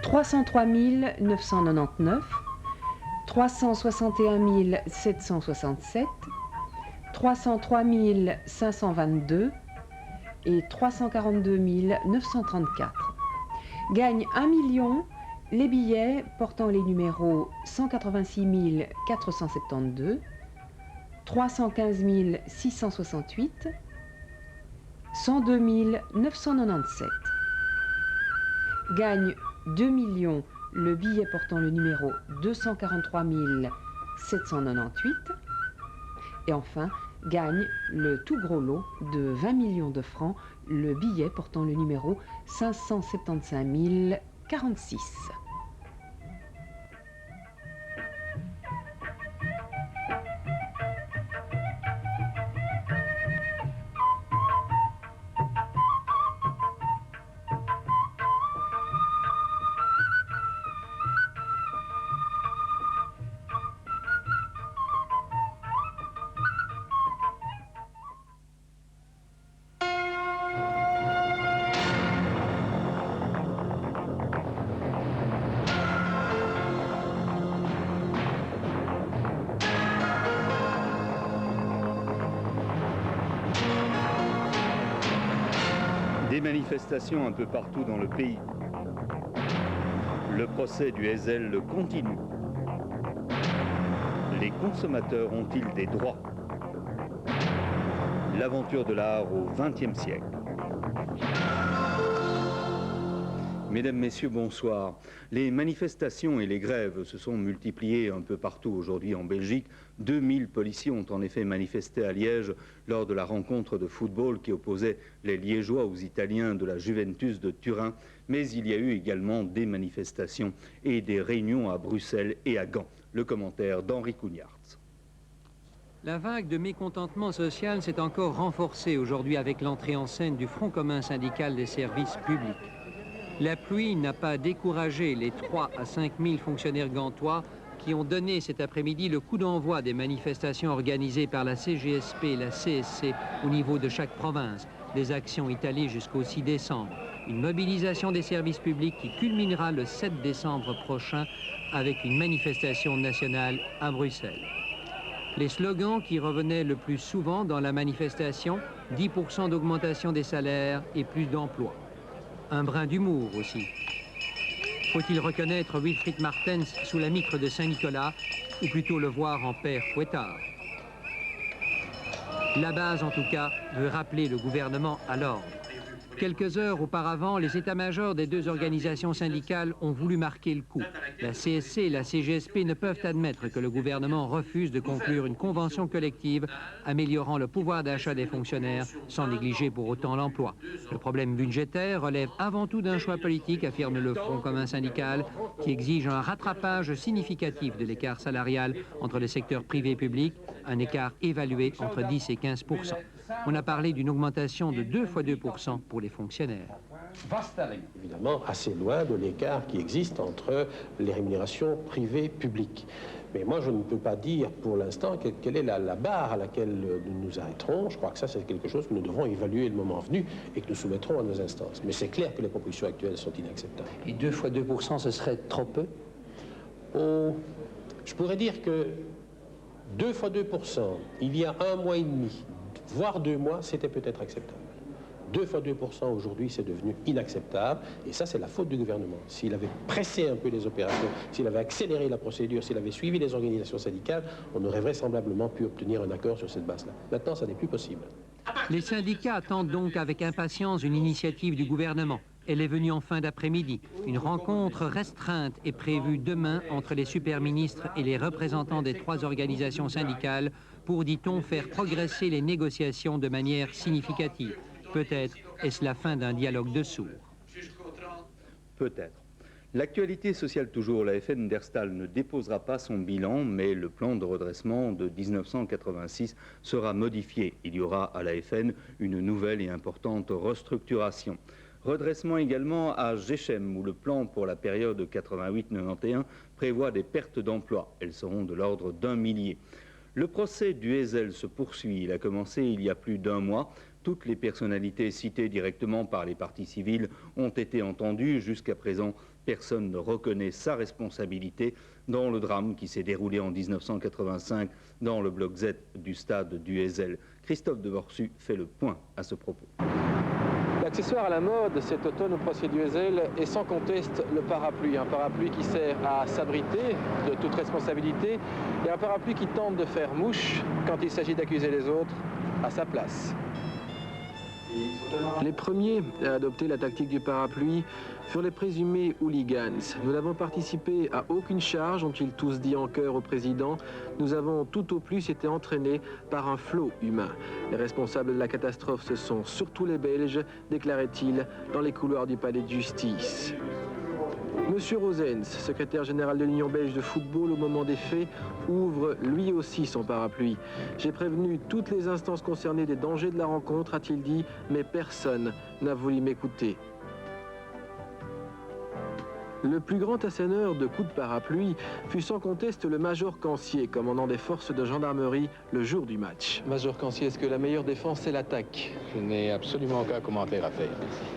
303 999, 361 767, 303 522 et 342 934. Gagne 1 million les billets portant les numéros 186 472, 315 668, 102 997. Gagne 2 millions le billet portant le numéro 243 798. Et enfin, gagne le tout gros lot de 20 millions de francs, le billet portant le numéro 575 046. Des manifestations un peu partout dans le pays. Le procès du Hesel continue. Les consommateurs ont-ils des droits? L'aventure de l'art au XXe siècle. Mesdames, Messieurs, bonsoir. Les manifestations et les grèves se sont multipliées un peu partout aujourd'hui en Belgique. 2000 policiers ont en effet manifesté à Liège lors de la rencontre de football qui opposait les Liégeois aux Italiens de la Juventus de Turin. Mais il y a eu également des manifestations et des réunions à Bruxelles et à Gand. Le commentaire d'Henri Cougnard. La vague de mécontentement social s'est encore renforcée aujourd'hui avec l'entrée en scène du Front commun syndical des services publics. La pluie n'a pas découragé les 3 à 5 000 fonctionnaires gantois qui ont donné cet après-midi le coup d'envoi des manifestations organisées par la CGSP et la CSC au niveau de chaque province. Des actions étalées jusqu'au 6 décembre. Une mobilisation des services publics qui culminera le 7 décembre prochain avec une manifestation nationale à Bruxelles. Les slogans qui revenaient le plus souvent dans la manifestation, 10% d'augmentation des salaires et plus d'emplois. Un brin d'humour aussi. Faut-il reconnaître Wilfried Martens sous la mitre de Saint-Nicolas, ou plutôt le voir en père Fouettard? La base, en tout cas, veut rappeler le gouvernement à l'ordre. Quelques heures auparavant, les états-majors des deux organisations syndicales ont voulu marquer le coup. La CSC et la CGSP ne peuvent admettre que le gouvernement refuse de conclure une convention collective améliorant le pouvoir d'achat des fonctionnaires sans négliger pour autant l'emploi. Le problème budgétaire relève avant tout d'un choix politique, affirme le Front commun syndical, qui exige un rattrapage significatif de l'écart salarial entre le secteur privé et public, un écart évalué entre 10 et 15%. On a parlé d'une augmentation de 2 fois 2% pour les fonctionnaires. Évidemment, assez loin de l'écart qui existe entre les rémunérations privées et publiques. Mais moi, je ne peux pas dire pour l'instant quelle est la barre à laquelle nous nous arrêterons. Je crois que ça, c'est quelque chose que nous devrons évaluer le moment venu et que nous soumettrons à nos instances. Mais c'est clair que les propositions actuelles sont inacceptables. Et 2 fois 2%, ce serait trop peu? Je pourrais dire que 2 fois 2%, il y a 1 mois et demi, voire 2 mois, c'était peut-être acceptable. 2 fois 2% aujourd'hui, c'est devenu inacceptable. Et ça, c'est la faute du gouvernement. S'il avait pressé un peu les opérations, s'il avait accéléré la procédure, s'il avait suivi les organisations syndicales, on aurait vraisemblablement pu obtenir un accord sur cette base-là. Maintenant, ça n'est plus possible. Les syndicats attendent donc avec impatience une initiative du gouvernement. Elle est venue en fin d'après-midi. Une rencontre restreinte est prévue demain entre les superministres et les représentants des 3 organisations syndicales pour, dit-on, faire progresser les négociations de manière significative. Peut-être est-ce la fin d'un dialogue de sourds. Peut-être. L'actualité sociale toujours, la FN d'Herstal ne déposera pas son bilan, mais le plan de redressement de 1986 sera modifié. Il y aura à la FN une nouvelle et importante restructuration. Redressement également à Gechem, où le plan pour la période 88-91 prévoit des pertes d'emplois. Elles seront de l'ordre d'1 millier. Le procès du Hesel se poursuit. Il a commencé il y a plus d'1 mois. Toutes les personnalités citées directement par les parties civiles ont été entendues. Jusqu'à présent, Personne ne reconnaît sa responsabilité dans le drame qui s'est déroulé en 1985 dans le bloc Z du stade du Heysel. Christophe Devorsu fait le point à ce propos. L'accessoire à la mode cet automne au procès du Heysel est sans conteste le parapluie. Un parapluie qui sert à s'abriter de toute responsabilité et un parapluie qui tente de faire mouche quand il s'agit d'accuser les autres à sa place. Les premiers à adopter la tactique du parapluie furent les présumés hooligans. Nous n'avons participé à aucune charge, ont-ils tous dit en chœur au président. Nous avons tout au plus été entraînés par un flot humain. Les responsables de la catastrophe, ce sont surtout les Belges, déclarait-il dans les couloirs du palais de justice. Monsieur Rosens, secrétaire général de l'Union belge de football au moment des faits, ouvre lui aussi son parapluie. J'ai prévenu toutes les instances concernées des dangers de la rencontre, a-t-il dit, mais personne n'a voulu m'écouter. Le plus grand asséneur de coups de parapluie fut sans conteste le major Cancier, commandant des forces de gendarmerie le jour du match. Major Cancier, est-ce que la meilleure défense c'est l'attaque? Je n'ai absolument aucun commentaire à faire.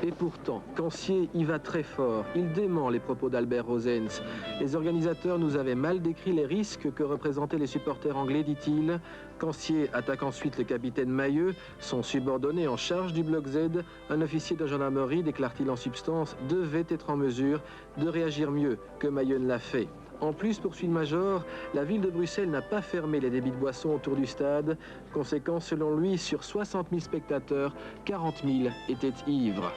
Et pourtant, Cancier y va très fort. Il dément les propos d'Albert Rosens. Les organisateurs nous avaient mal décrit les risques que représentaient les supporters anglais, dit-il. Cancier attaque ensuite le capitaine Mailleux, son subordonné en charge du bloc Z. Un officier de gendarmerie, déclare-t-il en substance, devait être en mesure de réagir mieux que Mailleux ne l'a fait. En plus, poursuit le major, la ville de Bruxelles n'a pas fermé les débits de boissons autour du stade. Conséquence, selon lui, sur 60 000 spectateurs, 40 000 étaient ivres.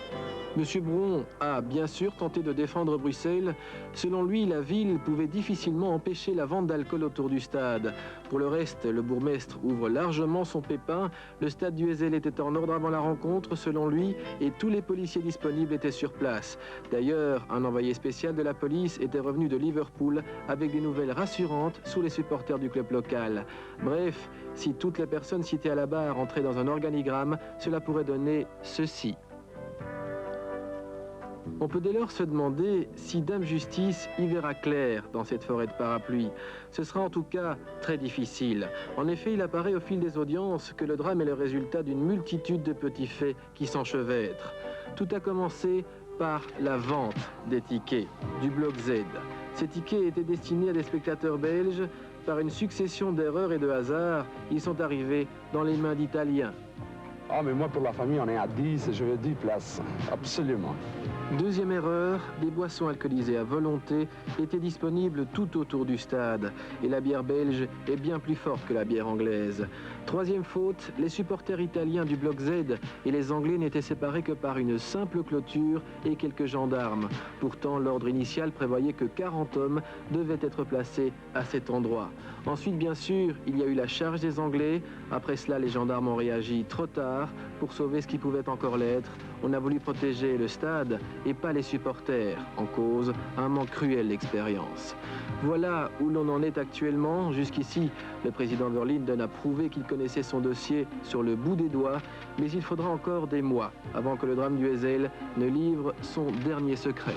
Monsieur Bron a bien sûr tenté de défendre Bruxelles. Selon lui, la ville pouvait difficilement empêcher la vente d'alcool autour du stade. Pour le reste, le bourgmestre ouvre largement son pépin. Le stade du Heysel était en ordre avant la rencontre, selon lui, et tous les policiers disponibles étaient sur place. D'ailleurs, un envoyé spécial de la police était revenu de Liverpool avec des nouvelles rassurantes sur les supporters du club local. Bref, si toutes les personnes citées à la barre entraient dans un organigramme, cela pourrait donner ceci. On peut dès lors se demander si Dame Justice y verra clair dans cette forêt de parapluies. Ce sera en tout cas très difficile. En effet, il apparaît au fil des audiences que le drame est le résultat d'une multitude de petits faits qui s'enchevêtrent. Tout a commencé par la vente des tickets du bloc Z. Ces tickets étaient destinés à des spectateurs belges. Par une succession d'erreurs et de hasards, ils sont arrivés dans les mains d'Italiens. Ah, mais moi, pour la famille, on est à 10, je veux 10 places, absolument. Deuxième erreur, des boissons alcoolisées à volonté étaient disponibles tout autour du stade. Et la bière belge est bien plus forte que la bière anglaise. Troisième faute, les supporters italiens du bloc Z et les Anglais n'étaient séparés que par une simple clôture et quelques gendarmes. Pourtant, l'ordre initial prévoyait que 40 hommes devaient être placés à cet endroit. Ensuite, bien sûr, il y a eu la charge des Anglais. Après cela, les gendarmes ont réagi trop tard pour sauver ce qui pouvait encore l'être. On a voulu protéger le stade et pas les supporters. En cause, un manque cruel d'expérience. Voilà où l'on en est actuellement. Jusqu'ici, le président Verlinden a prouvé qu'il connaissait son dossier sur le bout des doigts, mais il faudra encore des mois avant que le drame du Heysel ne livre son dernier secret.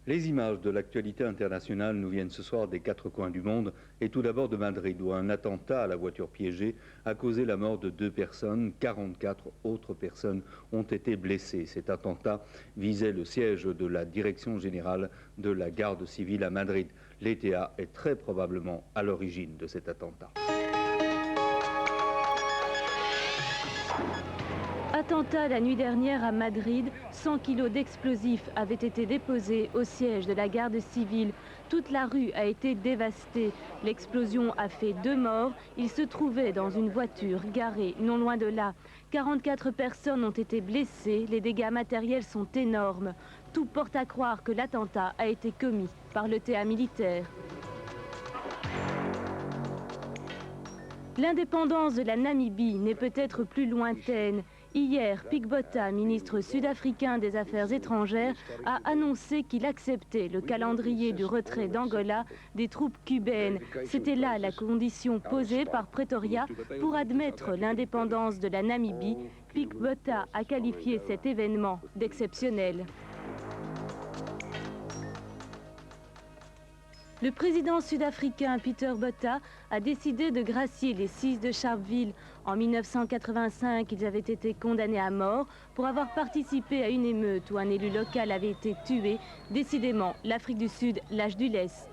Les images de l'actualité internationale nous viennent ce soir des quatre coins du monde et tout d'abord de Madrid où un attentat à la voiture piégée a causé la mort de 2 personnes. 44 autres personnes ont été blessées. Cet attentat visait le siège de la direction générale de la garde civile à Madrid. L'ETA est très probablement à l'origine de cet attentat. Attentat la nuit dernière à Madrid, 100 kilos d'explosifs avaient été déposés au siège de la garde civile. Toute la rue a été dévastée. L'explosion a fait 2 morts. Ils se trouvaient dans une voiture garée non loin de là. 44 personnes ont été blessées. Les dégâts matériels sont énormes. Tout porte à croire que l'attentat a été commis par l'ETA militaire. L'indépendance de la Namibie n'est peut-être plus lointaine. Hier, Pik Botha, ministre sud-africain des Affaires étrangères, a annoncé qu'il acceptait le calendrier du retrait d'Angola des troupes cubaines. C'était là la condition posée par Pretoria pour admettre l'indépendance de la Namibie. Pik Botha a qualifié cet événement d'exceptionnel. Le président sud-africain Peter Botha a décidé de gracier les 6 de Sharpeville. En 1985, ils avaient été condamnés à mort pour avoir participé à une émeute où un élu local avait été tué. Décidément, l'Afrique du Sud lâche du lest.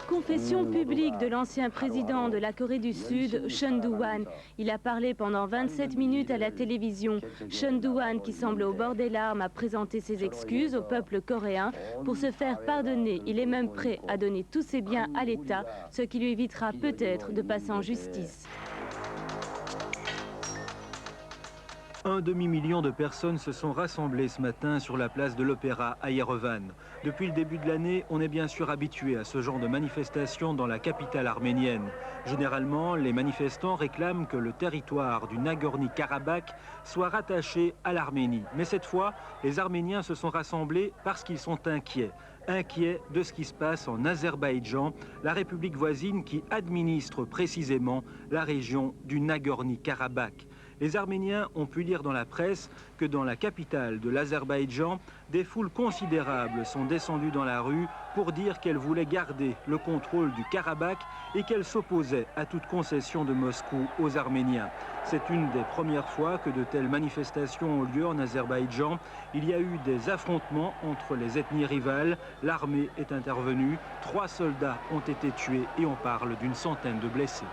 Confession publique de l'ancien président de la Corée du Sud, Chun Doo-hwan. Il a parlé pendant 27 minutes à la télévision. Chun Doo-hwan, qui semble au bord des larmes, a présenté ses excuses au peuple coréen pour se faire pardonner. Il est même prêt à donner tous ses biens à l'État, ce qui lui évitera peut-être de passer en justice. Un demi-million de personnes se sont rassemblées ce matin sur la place de l'Opéra à Yerevan. Depuis le début de l'année, on est bien sûr habitué à ce genre de manifestations dans la capitale arménienne. Généralement, les manifestants réclament que le territoire du Nagorno-Karabakh soit rattaché à l'Arménie. Mais cette fois, les Arméniens se sont rassemblés parce qu'ils sont inquiets. Inquiets de ce qui se passe en Azerbaïdjan, la république voisine qui administre précisément la région du Nagorno-Karabakh. Les Arméniens ont pu lire dans la presse que dans la capitale de l'Azerbaïdjan, des foules considérables sont descendues dans la rue pour dire qu'elles voulaient garder le contrôle du Karabakh et qu'elles s'opposaient à toute concession de Moscou aux Arméniens. C'est une des premières fois que de telles manifestations ont lieu en Azerbaïdjan. Il y a eu des affrontements entre les ethnies rivales. L'armée est intervenue. 3 soldats ont été tués et on parle d'une centaine de blessés.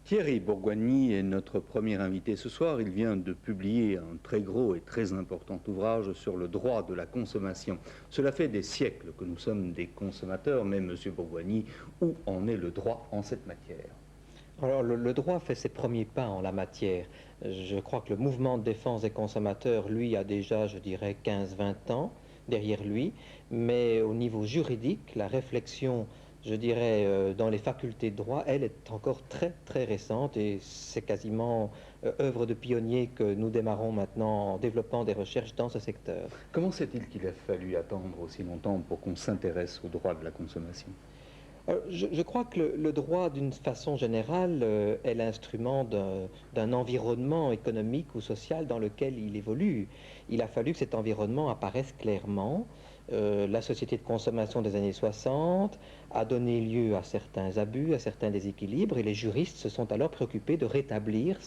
Thierry Bourgoigny est notre premier invité ce soir. Il vient de publier un très gros et très important ouvrage sur le droit de la consommation. Cela fait des siècles que nous sommes des consommateurs, mais Monsieur Bourgoigny, où en est le droit en cette matière? Alors le droit fait ses premiers pas en la matière. Je crois que le mouvement de défense des consommateurs, lui, a déjà, je dirais, 15-20 ans derrière lui, mais au niveau juridique, la réflexion, je dirais, dans les facultés de droit, elle est encore très très récente et c'est quasiment œuvre de pionnier que nous démarrons maintenant en développant des recherches dans ce secteur. Comment c'est-il qu'il a fallu attendre aussi longtemps pour qu'on s'intéresse au droit de la consommation? Je crois que le droit, d'une façon générale, est l'instrument d'un environnement économique ou social dans lequel il évolue. Il a fallu que cet environnement apparaisse clairement. La société de consommation des années 60 a donné lieu à certains abus, à certains déséquilibres, et les juristes se sont alors préoccupés de rétablir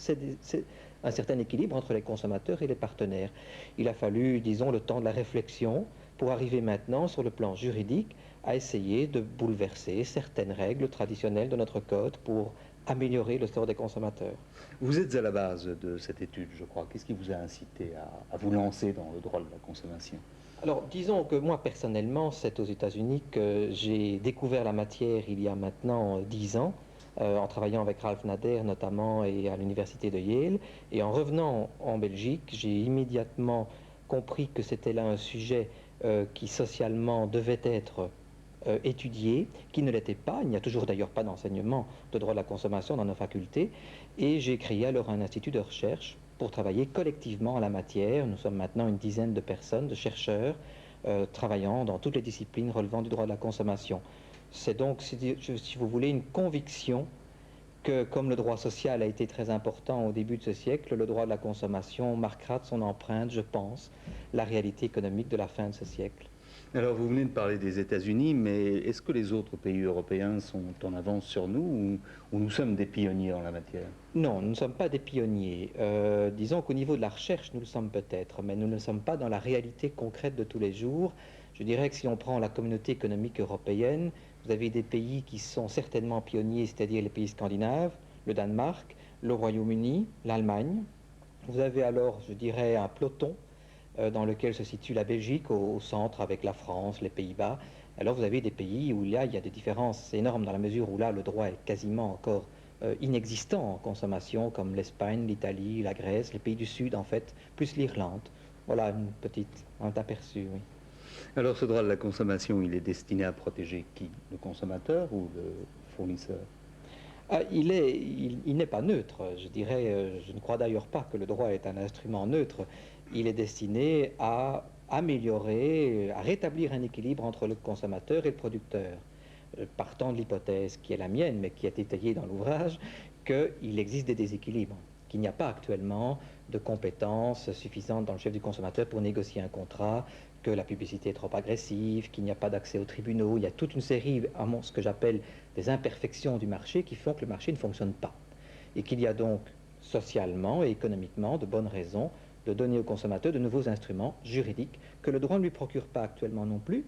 un certain équilibre entre les consommateurs et les partenaires. Il a fallu, disons, le temps de la réflexion pour arriver maintenant, sur le plan juridique, à essayer de bouleverser certaines règles traditionnelles de notre code pour améliorer le sort des consommateurs. Vous êtes à la base de cette étude, je crois. Qu'est-ce qui vous a incité à vous lancer dans le droit de la consommation? Alors, disons que moi, personnellement, c'est aux États-Unis que j'ai découvert la matière il y a maintenant 10 ans, en travaillant avec Ralph Nader notamment et à l'université de Yale. Et en revenant en Belgique, j'ai immédiatement compris que c'était là un sujet qui socialement devait être étudié, qui ne l'était pas. Il n'y a toujours d'ailleurs pas d'enseignement de droit de la consommation dans nos facultés. Et j'ai créé alors un institut de recherche pour travailler collectivement en la matière. Nous sommes maintenant une dizaine de personnes, de chercheurs, travaillant dans toutes les disciplines relevant du droit de la consommation. C'est donc, si vous voulez, une conviction que, comme le droit social a été très important au début de ce siècle, le droit de la consommation marquera de son empreinte, je pense, la réalité économique de la fin de ce siècle. Alors, vous venez de parler des États-Unis, mais est-ce que les autres pays européens sont en avance sur nous ou nous sommes des pionniers en la matière? Non, nous ne sommes pas des pionniers. Disons qu'au niveau de la recherche, nous le sommes peut-être, mais nous ne sommes pas dans la réalité concrète de tous les jours. Je dirais que si on prend la communauté économique européenne, vous avez des pays qui sont certainement pionniers, c'est-à-dire les pays scandinaves, le Danemark, le Royaume-Uni, l'Allemagne. Vous avez alors, je dirais, un peloton dans lequel se situe la Belgique, au centre avec la France, les Pays-Bas. Alors vous avez des pays où il y a des différences énormes dans la mesure où là le droit est quasiment encore inexistant en consommation, comme l'Espagne, l'Italie, la Grèce, les pays du Sud en fait, plus l'Irlande. Voilà un aperçu, oui. Alors ce droit de la consommation, il est destiné à protéger qui? Le consommateur ou le fournisseur? Il n'est pas neutre, je dirais. Je ne crois d'ailleurs pas que le droit est un instrument neutre. Il est destiné à améliorer, à rétablir un équilibre entre le consommateur et le producteur. Partant de l'hypothèse qui est la mienne, mais qui est étayée dans l'ouvrage, qu'il existe des déséquilibres. qu'il n'y a pas actuellement de compétences suffisantes dans le chef du consommateur pour négocier un contrat, que la publicité est trop agressive, qu'il n'y a pas d'accès aux tribunaux. Il y a toute une série, ce que j'appelle des imperfections du marché qui font que le marché ne fonctionne pas. Et qu'il y a donc socialement et économiquement de bonnes raisons de donner aux consommateurs de nouveaux instruments juridiques que le droit ne lui procure pas actuellement non plus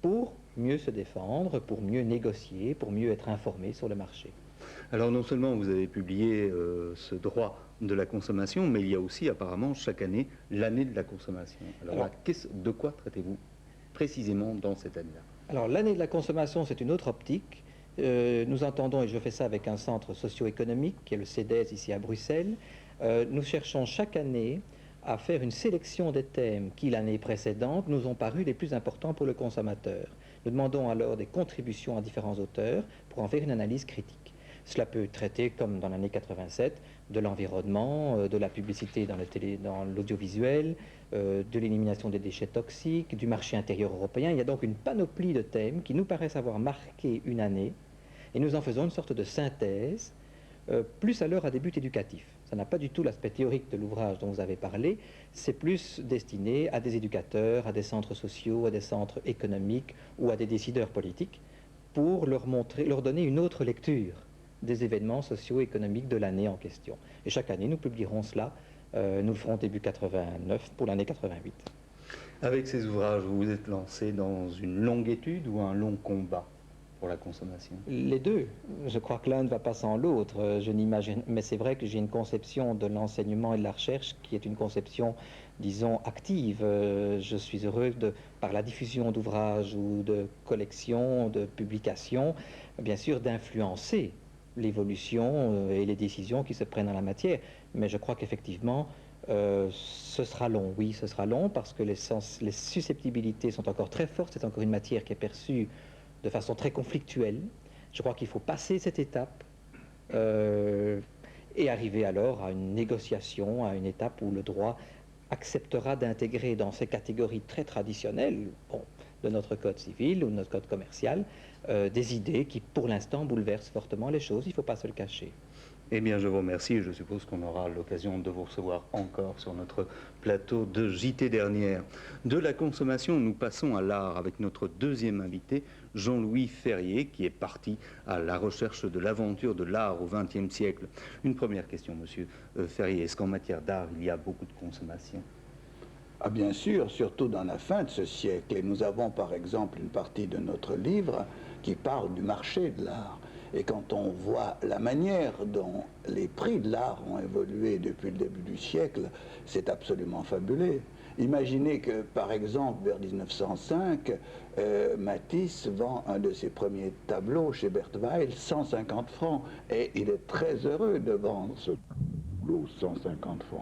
pour mieux se défendre, pour mieux négocier, pour mieux être informé sur le marché. Alors non seulement vous avez publié ce droit de la consommation, mais il y a aussi apparemment chaque année l'année de la consommation. Alors, de quoi traitez-vous précisément dans cette année-là? Alors l'année de la consommation, c'est une autre optique. Nous entendons, et je fais ça avec un centre socio-économique, qui est le CEDES ici à Bruxelles, nous cherchons chaque année à faire une sélection des thèmes qui, l'année précédente, nous ont paru les plus importants pour le consommateur. Nous demandons alors des contributions à différents auteurs pour en faire une analyse critique. Cela peut traiter, comme dans l'année 87, de l'environnement, de la publicité dans l'audiovisuel, de l'élimination des déchets toxiques, du marché intérieur européen. Il y a donc une panoplie de thèmes qui nous paraissent avoir marqué une année, et nous en faisons une sorte de synthèse, plus alors à des buts éducatifs. Ça n'a pas du tout l'aspect théorique de l'ouvrage dont vous avez parlé, c'est plus destiné à des éducateurs, à des centres sociaux, à des centres économiques ou à des décideurs politiques, pour leur donner une autre lecture des événements socio-économiques de l'année en question. Et chaque année, nous publierons cela. Nous le ferons début 89 pour l'année 88. Avec ces ouvrages, vous vous êtes lancé dans une longue étude ou un long combat pour la consommation? Les deux. Je crois que l'un ne va pas sans l'autre. Je n'imagine, mais c'est vrai que j'ai une conception de l'enseignement et de la recherche qui est une conception, disons, active. Je suis heureux par la diffusion d'ouvrages ou de collections, de publications, bien sûr, d'influencer l'évolution et les décisions qui se prennent en la matière. Mais je crois qu'effectivement, ce sera long. Oui, ce sera long parce que les susceptibilités sont encore très fortes. C'est encore une matière qui est perçue de façon très conflictuelle. Je crois qu'il faut passer cette étape et arriver alors à une négociation, à une étape où le droit acceptera d'intégrer dans ces catégories très traditionnelles de notre code civil ou de notre code commercial des idées qui, pour l'instant, bouleversent fortement les choses. Il ne faut pas se le cacher. Eh bien, je vous remercie et je suppose qu'on aura l'occasion de vous recevoir encore sur notre plateau de JT Dernière. De la consommation, nous passons à l'art avec notre deuxième invité, Jean-Louis Ferrier, qui est parti à la recherche de l'aventure de l'art au XXe siècle. Une première question, monsieur Ferrier. Est-ce qu'en matière d'art, il y a beaucoup de consommation? Ah, bien sûr, surtout dans la fin de ce siècle. Et nous avons par exemple une partie de notre livre qui parle du marché de l'art. Et quand on voit la manière dont les prix de l'art ont évolué depuis le début du siècle, c'est absolument fabuleux. Imaginez que, par exemple, vers 1905, Matisse vend un de ses premiers tableaux chez Bertweil, 150 francs. Et il est très heureux de vendre ce tableau 150 francs.